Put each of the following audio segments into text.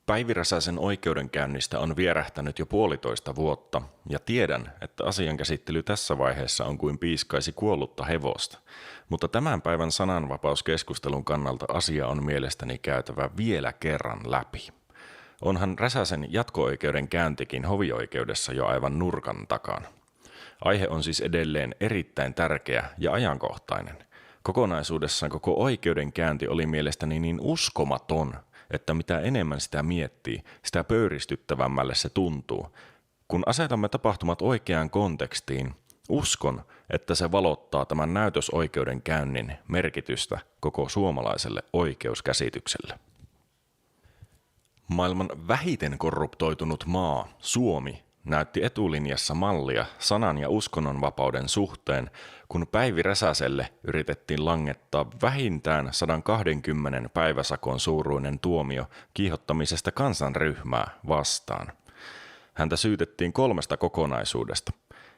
Päivi Räsäsen oikeudenkäynnistä on vierähtänyt jo 1,5 vuotta, ja tiedän, että asian käsittely tässä vaiheessa on kuin piiskaisi kuollutta hevosta. Mutta tämän päivän sananvapauskeskustelun kannalta asia on mielestäni käytävä vielä kerran läpi. Onhan Räsäsen jatko-oikeuden käyntikin hovioikeudessa jo aivan nurkan takana. Aihe on siis edelleen erittäin tärkeä ja ajankohtainen. Kokonaisuudessaan koko oikeudenkäynti oli mielestäni niin uskomaton, että mitä enemmän sitä miettii, sitä pöyristyttävämmälle se tuntuu. Kun asetamme tapahtumat oikeaan kontekstiin, uskon, että se valottaa tämän näytösoikeudenkäynnin merkitystä koko suomalaiselle oikeuskäsitykselle. Maailman vähiten korruptoitunut maa, Suomi, näytti etulinjassa mallia sanan- ja uskonnonvapauden suhteen, kun Päivi Räsäselle yritettiin langettaa vähintään 120 päiväsakon suuruinen tuomio kiihottamisesta kansanryhmää vastaan. Häntä syytettiin 3 kokonaisuudesta.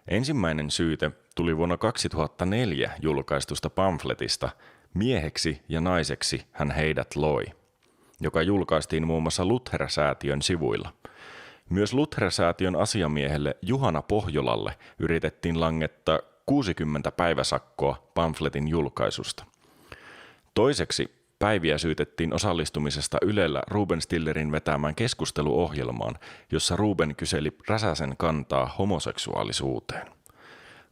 Ensimmäinen syyte tuli vuonna 2004 julkaistusta pamfletista "Mieheksi ja naiseksi hän heidät loi", joka julkaistiin muun muassa Luther-säätiön sivuilla. Myös Luther-säätiön asiamiehelle Juhana Pohjolalle yritettiin langettaa 60 päiväsakkoa pamfletin julkaisusta. Toiseksi Päiviä syytettiin osallistumisesta Ylellä Ruben Stillerin vetämään keskusteluohjelmaan, jossa Ruben kyseli Räsäsen kantaa homoseksuaalisuuteen.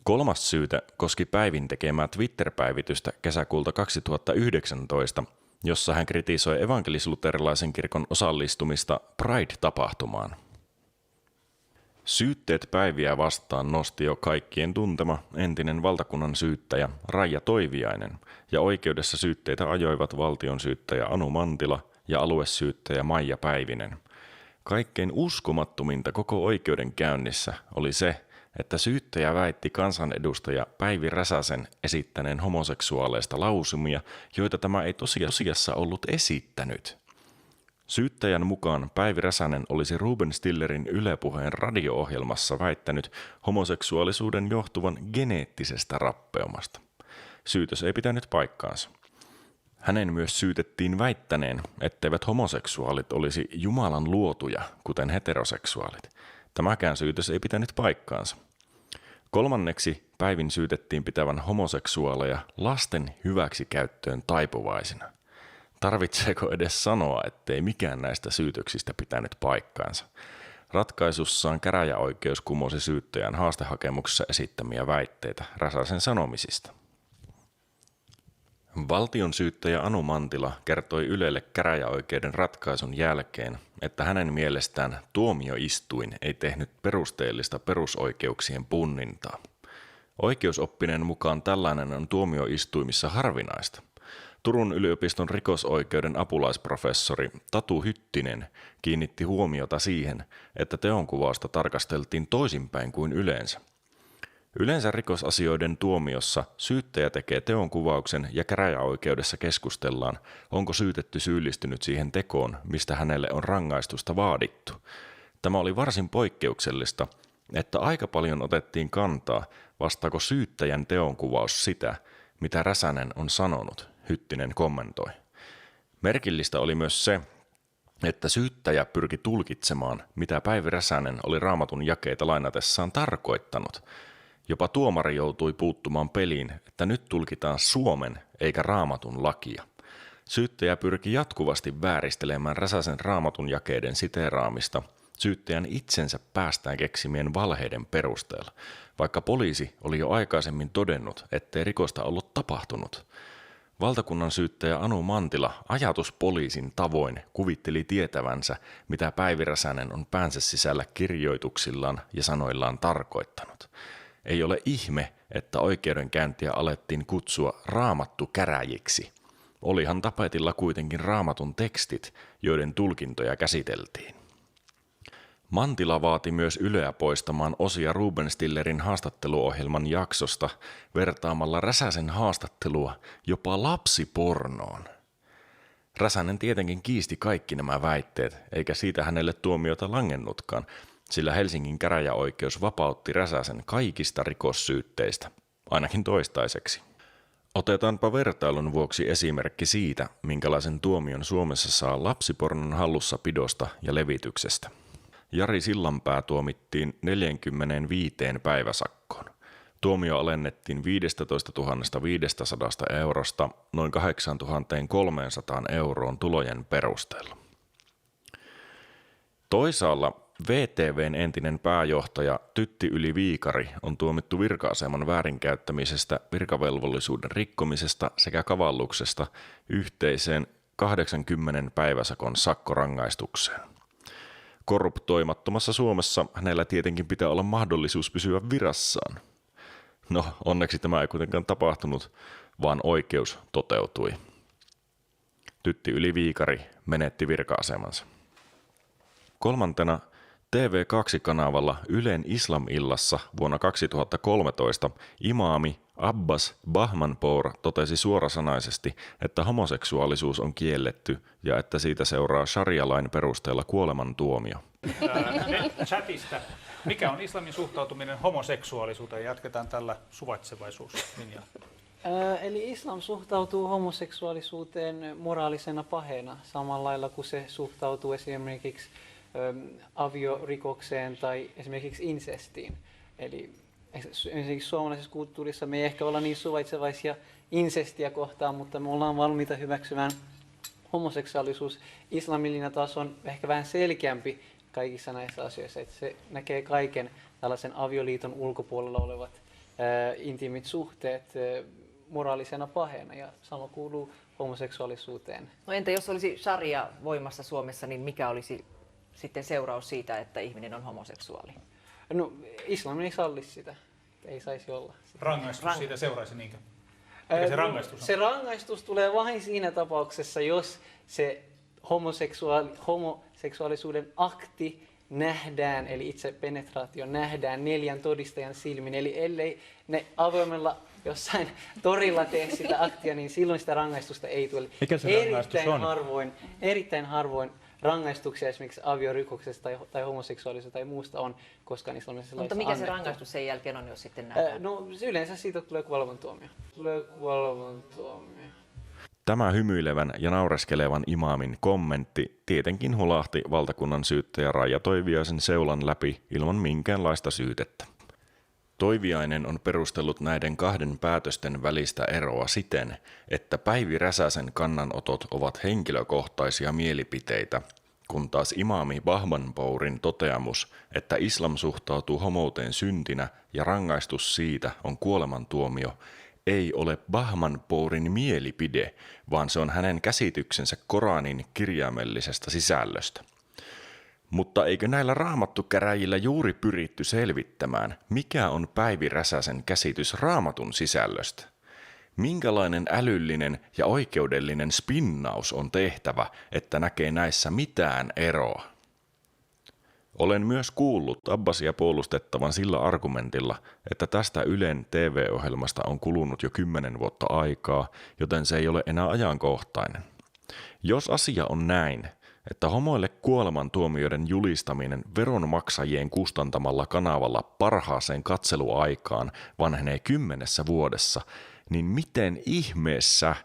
3. syyte koski Päivin tekemää Twitter-päivitystä kesäkuulta 2019, jossa hän kritisoi evankelis-luterilaisen kirkon osallistumista Pride-tapahtumaan. Syytteet Päiviä vastaan nosti jo kaikkien tuntema entinen valtakunnan syyttäjä Raija Toiviainen, ja oikeudessa syytteitä ajoivat valtionsyyttäjä Anu Mantila ja aluesyyttäjä Maija Päivinen. Kaikkein uskomattominta koko oikeudenkäynnissä oli se, että syyttäjä väitti kansanedustaja Päivi Räsäsen esittäneen homoseksuaaleista lausumia, joita tämä ei tosiasiassa ollut esittänyt. Syyttäjän mukaan Päivi Räsänen olisi Ruben Stillerin Yle Puheen radio-ohjelmassa väittänyt homoseksuaalisuuden johtuvan geneettisestä rappeumasta. Syytös ei pitänyt paikkaansa. Hänen myös syytettiin väittäneen, etteivät homoseksuaalit olisi Jumalan luotuja, kuten heteroseksuaalit. Tämäkään syytös ei pitänyt paikkaansa. 3. Päivin syytettiin pitävän homoseksuaaleja lasten hyväksikäyttöön taipuvaisina. Tarvitseeko edes sanoa, ettei mikään näistä syytöksistä pitänyt paikkaansa? Ratkaisussaan käräjäoikeus kumosi syyttäjän haastehakemuksessa esittämiä väitteitä Räsäsen sanomisista. Valtionsyyttäjä Anu Mantila kertoi Ylelle käräjäoikeuden ratkaisun jälkeen, että hänen mielestään tuomioistuin ei tehnyt perusteellista perusoikeuksien punnintaa. Oikeusoppineen mukaan tällainen on tuomioistuimissa harvinaista. Turun yliopiston rikosoikeuden apulaisprofessori Tatu Hyttinen kiinnitti huomiota siihen, että teonkuvausta tarkasteltiin toisinpäin kuin yleensä. Yleensä rikosasioiden tuomiossa syyttäjä tekee teonkuvauksen ja käräjäoikeudessa keskustellaan, onko syytetty syyllistynyt siihen tekoon, mistä hänelle on rangaistusta vaadittu. Tämä oli varsin poikkeuksellista, että aika paljon otettiin kantaa, vastaako syyttäjän teonkuvaus sitä, mitä Räsänen on sanonut, Hyttinen kommentoi. Merkillistä oli myös se, että syyttäjä pyrki tulkitsemaan, mitä Päivi Räsänen oli Raamatun jakeita lainatessaan tarkoittanut. Jopa tuomari joutui puuttumaan peliin, että nyt tulkitaan Suomen eikä Raamatun lakia. Syyttäjä pyrki jatkuvasti vääristelemään Räsäsen Raamatun jakeiden siteeraamista syyttäjän itsensä päästään keksimien valheiden perusteella, vaikka poliisi oli jo aikaisemmin todennut, ettei rikosta ollut tapahtunut. Valtakunnan syyttäjä Anu Mantila ajatuspoliisin tavoin kuvitteli tietävänsä, mitä Päivi Räsänen on päänsä sisällä kirjoituksillaan ja sanoillaan tarkoittanut. Ei ole ihme, että oikeudenkäyntiä alettiin kutsua raamattukäräjiksi. Olihan tapetilla kuitenkin Raamatun tekstit, joiden tulkintoja käsiteltiin. Mantila vaati myös Yleä poistamaan osia Ruben Stillerin haastatteluohjelman jaksosta vertaamalla Räsäsen haastattelua jopa lapsipornoon. Räsänen tietenkin kiisti kaikki nämä väitteet, eikä siitä hänelle tuomiota langennutkaan, sillä Helsingin käräjäoikeus vapautti Räsäsen kaikista rikossyytteistä, ainakin toistaiseksi. Otetaanpa vertailun vuoksi esimerkki siitä, minkälaisen tuomion Suomessa saa lapsipornon hallussapidosta ja levityksestä. Jari Sillanpää tuomittiin 45 päiväsakkoon. Tuomio alennettiin 15 500 eurosta noin 8 300 euroon tulojen perusteella. Toisaalla VTV:n entinen pääjohtaja Tytti Yli-Viikari on tuomittu virka-aseman väärinkäyttämisestä, virkavelvollisuuden rikkomisesta sekä kavalluksesta yhteiseen 80 päiväsakon sakkorangaistukseen. Korruptoimattomassa Suomessa hänellä tietenkin pitää olla mahdollisuus pysyä virassaan. No, onneksi tämä ei kuitenkaan tapahtunut, vaan oikeus toteutui. Tytti Yli-Viikari menetti virka-asemansa. Kolmantena TV2-kanavalla Ylen Islam-illassa vuonna 2013 imaami Abbas Bahmanpour totesi suorasanaisesti, että homoseksuaalisuus on kielletty ja että siitä seuraa sharia-lain perusteella kuolemantuomio. Chatista. Mikä on islamin suhtautuminen homoseksuaalisuuteen? Jatketaan tällä suvaitsevaisuuslinjalla. Eli islam suhtautuu homoseksuaalisuuteen moraalisena paheena samalla lailla kuin se suhtautuu esimerkiksi aviorikokseen tai esimerkiksi insestiin. Eli esimerkiksi suomalaisessa kulttuurissa me ei ehkä olla niin suvaitsevaisia insestiä kohtaan, mutta me ollaan valmiita hyväksymään homoseksuaalisuus. Islamillinen taas on ehkä vähän selkeämpi kaikissa näissä asioissa, että se näkee kaiken tällaisen avioliiton ulkopuolella olevat intiimit suhteet moraalisena paheena ja sama kuuluu homoseksuaalisuuteen. No entä jos olisi sharia voimassa Suomessa, niin mikä olisi sitten seuraus siitä, että ihminen on homoseksuaali? No islam ei salli sitä, ei saisi olla. Rangaistus siitä seuraisi niinkö? Mikä se rangaistus on? Se rangaistus tulee vain siinä tapauksessa, jos se homoseksuaalisuuden akti nähdään, eli itse penetraatio nähdään 4 todistajan silmin. Eli ellei ne avoimella jossain torilla tee sitä aktia, niin silloin sitä rangaistusta ei tule. Mikä se rangaistus on? Erittäin harvoin rangaistuksia esimerkiksi aviorikoksesta tai homoseksuaalisuudesta tai muusta on koskaan islamisessa laissa Mutta mikä annettu. se rangaistus sen jälkeen on, jos sitten nähdään? No yleensä siitä tulee kuolemantuomio. Tämä hymyilevän ja naureskelevan imaamin kommentti tietenkin hulahti valtakunnan syyttäjä Raija Toiviaisen seulan läpi ilman minkäänlaista syytettä. Toiviainen on perustellut näiden kahden päätösten välistä eroa siten, että Päivi Räsäsen kannanotot ovat henkilökohtaisia mielipiteitä, kun taas imaami Bahmanpourin toteamus, että islam suhtautuu homouteen syntinä ja rangaistus siitä on kuolemantuomio, ei ole Bahmanpourin mielipide, vaan se on hänen käsityksensä Koranin kirjaimellisesta sisällöstä. Mutta eikö näillä raamattukäräjillä juuri pyritty selvittämään, mikä on Päivi Räsäsen käsitys raamatun sisällöstä? Minkälainen älyllinen ja oikeudellinen spinnaus on tehtävä, että näkee näissä mitään eroa? Olen myös kuullut Abbasia puolustettavan sillä argumentilla, että tästä Ylen TV-ohjelmasta on kulunut jo 10 vuotta aikaa, joten se ei ole enää ajankohtainen. Jos asia on näin, että homoille kuolemantuomioiden julistaminen veronmaksajien kustantamalla kanavalla parhaaseen katseluaikaan vanhenee 10 vuodessa, niin miten ihmeessä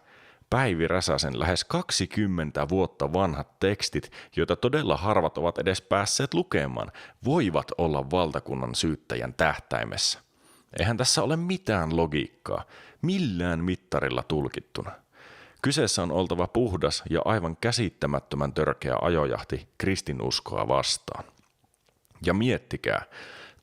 Päivi Räsäsen lähes 20 vuotta vanhat tekstit, joita todella harvat ovat edes päässeet lukemaan, voivat olla valtakunnan syyttäjän tähtäimessä? Eihän tässä ole mitään logiikkaa, millään mittarilla tulkittuna. Kyseessä on oltava puhdas ja aivan käsittämättömän törkeä ajojahti kristinuskoa vastaan. Ja miettikää,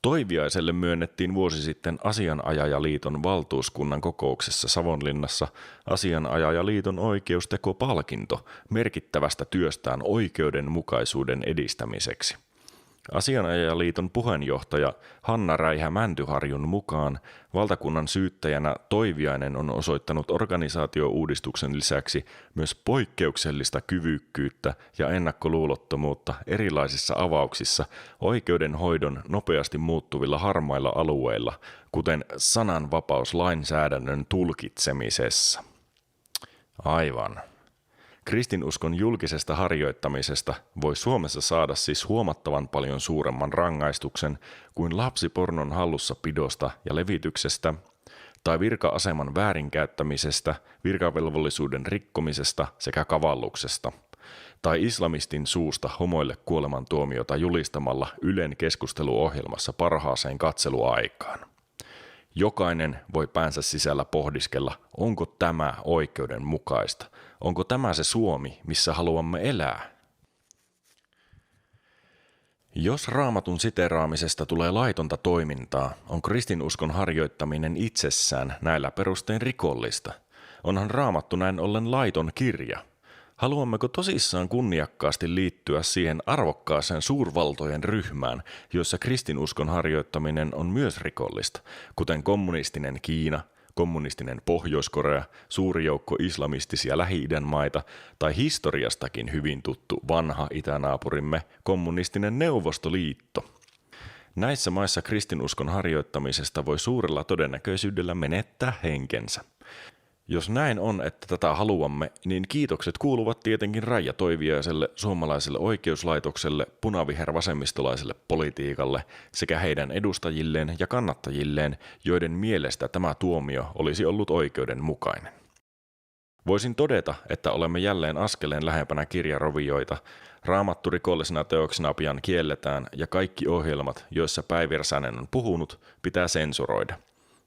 Toiviaiselle myönnettiin vuosi sitten Asianajajaliiton valtuuskunnan kokouksessa Savonlinnassa Asianajajaliiton oikeustekopalkinto merkittävästä työstään oikeudenmukaisuuden edistämiseksi. Asianajajaliiton puheenjohtaja Hanna Räihä Mäntyharjun mukaan valtakunnan syyttäjänä Toiviainen on osoittanut organisaatiouudistuksen lisäksi myös poikkeuksellista kyvykkyyttä ja ennakkoluulottomuutta erilaisissa avauksissa oikeudenhoidon nopeasti muuttuvilla harmailla alueilla, kuten sananvapauslainsäädännön tulkitsemisessa. Aivan. Kristinuskon julkisesta harjoittamisesta voi Suomessa saada siis huomattavan paljon suuremman rangaistuksen kuin lapsipornon hallussapidosta ja levityksestä tai virka-aseman väärinkäyttämisestä, virkavelvollisuuden rikkomisesta sekä kavalluksesta, tai islamistin suusta homoille kuolemantuomiota julistamalla Ylen keskusteluohjelmassa parhaaseen katseluaikaan. Jokainen voi päänsä sisällä pohdiskella, onko tämä oikeudenmukaista, onko tämä se Suomi, missä haluamme elää. Jos Raamatun siteraamisesta tulee laitonta toimintaa, on kristinuskon harjoittaminen itsessään näillä perustein rikollista. Onhan Raamattu näin ollen laiton kirja. Haluammeko tosissaan kunniakkaasti liittyä siihen arvokkaaseen suurvaltojen ryhmään, jossa kristinuskon harjoittaminen on myös rikollista, kuten kommunistinen Kiina, kommunistinen Pohjois-Korea, suuri joukko islamistisia Lähi-idän maita tai historiastakin hyvin tuttu vanha itänaapurimme kommunistinen Neuvostoliitto? Näissä maissa kristinuskon harjoittamisesta voi suurella todennäköisyydellä menettää henkensä. Jos näin on, että tätä haluamme, niin kiitokset kuuluvat tietenkin Raija Toiviaiselle, suomalaiselle oikeuslaitokselle, punavihervasemmistolaiselle politiikalle sekä heidän edustajilleen ja kannattajilleen, joiden mielestä tämä tuomio olisi ollut oikeudenmukainen. Voisin todeta, että olemme jälleen askeleen lähempänä kirjarovioita. Raamattu rikollisena teoksena pian kielletään ja kaikki ohjelmat, joissa Päivi Räsänen on puhunut, pitää sensuroida.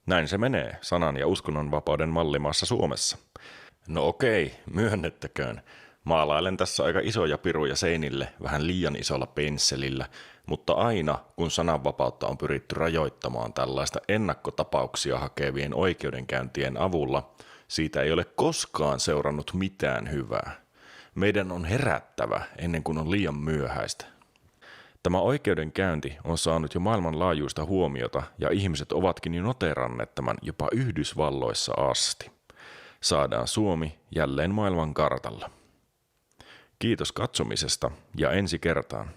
Näin se menee sanan- ja uskonnonvapauden mallimaassa Suomessa. No okei, myönnettäköön. Maalailen tässä aika isoja piruja seinille vähän liian isolla pensselillä, mutta aina kun sananvapautta on pyritty rajoittamaan tällaista ennakkotapauksia hakevien oikeudenkäyntien avulla, siitä ei ole koskaan seurannut mitään hyvää. Meidän on herättävä ennen kuin on liian myöhäistä. Tämä oikeudenkäynti on saanut jo maailmanlaajuista huomiota ja ihmiset ovatkin jo noteranneet tämän jopa Yhdysvalloissa asti. Saadaan Suomi jälleen maailman kartalla. Kiitos katsomisesta ja ensi kertaan.